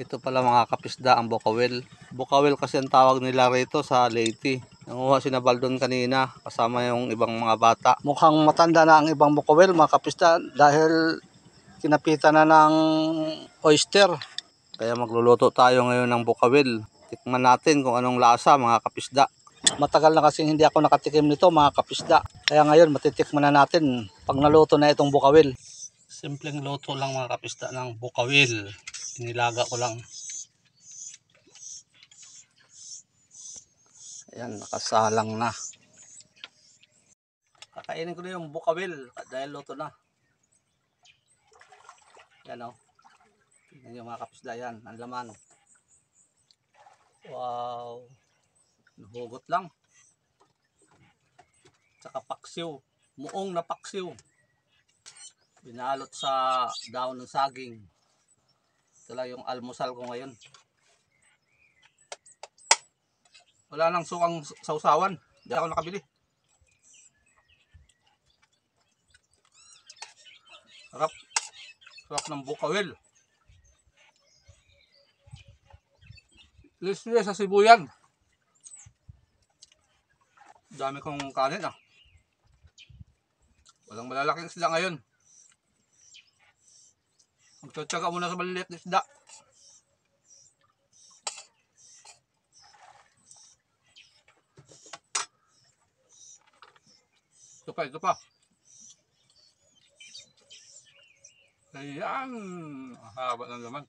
Ito pala mga kapisda ang bukawil. Bukawil kasi ang tawag nila rito sa Leyte. Nanguha si Nabaldon kanina kasama yung ibang mga bata. Mukhang matanda na ang ibang bukawil mga kapisda dahil kinapitan na ng oyster. Kaya magluluto tayo ngayon ng bukawil. Tikman natin kung anong lasa mga kapisda. Matagal na kasi hindi ako nakatikim nito mga kapisda. Kaya ngayon matitikman na natin pag naluto na itong bukawil. Simpleng luto lang mga kapisda ng bukawil. Inilaga ko lang. Ayan, nakasalang na. Kakainin ko na yung bukawil dahil luto na. Yan o. Tingnan yung mga kapisda yan. Ang laman. Wow. Nahugot lang. Tsaka paksiw. Muong na paksiw. Binalot sa daon ng saging. Ito lang yung almusal ko ngayon. Wala nang sukang sausawan. Hindi ako nakabili. Sarap. Sarap ng bukawil. Lisli sa Sibuyan. Dami kong kanin ah. Walang malalaking isda ngayon. Magtsatsaga muna sa maliliit na isda. Ito pa. Ayan. Haba ng laman.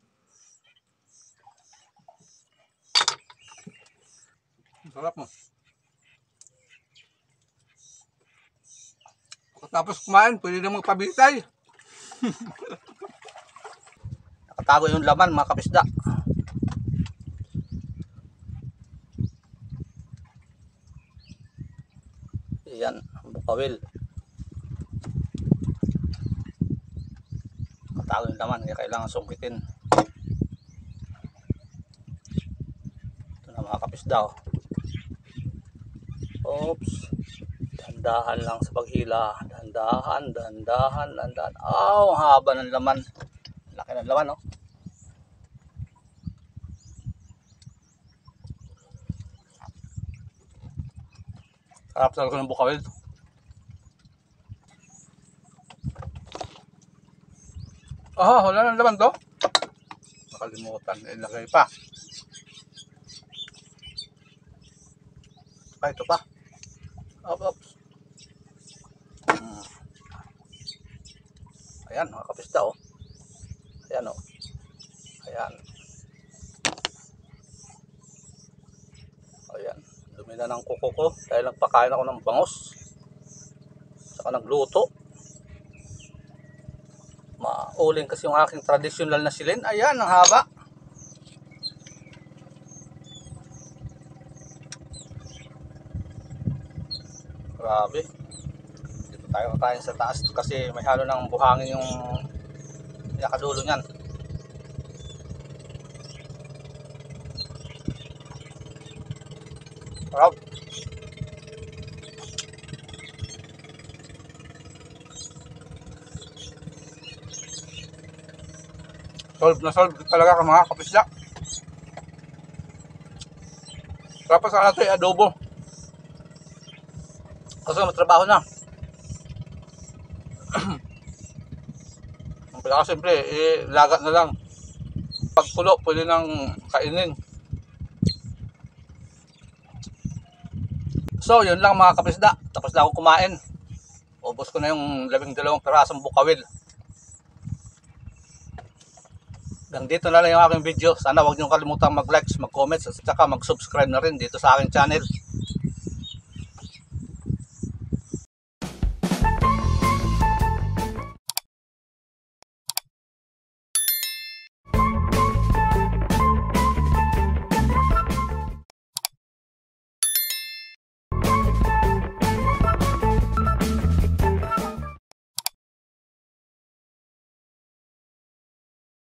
Sarap mo. Pagkatapos kumain, pwede na magpabitay. Nakatago yung laman mga kapisda. Ayan, bukawil. Nakatago yung laman, kaya kailangan sungkitin. Ito na mga kapisda. Oops. Dahan lang sa paghila. Dahan. Oh, ang haba ng laman. Laki ng laman, no? Sarap talaga ng bukawil. Oh, wala ng laman to. Nakalimutan. Ilagay pa. Ay, ito pa. Oops. Ayan, mga kapisda, oh. Ayan, oh. Ayan. Ayan. Dumi na ng kuko ko dahil nagpakain ako ng bangos. Saka nagluto. Mauling kasi yung aking tradisyonal na silin. Ayan, ang haba. Grabe. Dito tayo kakain sa taas kasi may halo ng buhangin yung pinakadulo niyan. Sarap. Solve na solve talaga ka mga kapisda. Sarap pa sana ito adobo. Kasi matrabaho na. Ang pinakasimple, lagat na lang. Pagkulo, pwede nang kainin. So, yun lang mga kapisda. Tapos na ako kumain. Ubos ko na yung 12 pirasong bukawil. Hanggang dito na lang yung aking video. Sana huwag niyo kalimutang mag-like, mag-comment, at saka mag-subscribe na rin dito sa aking channel.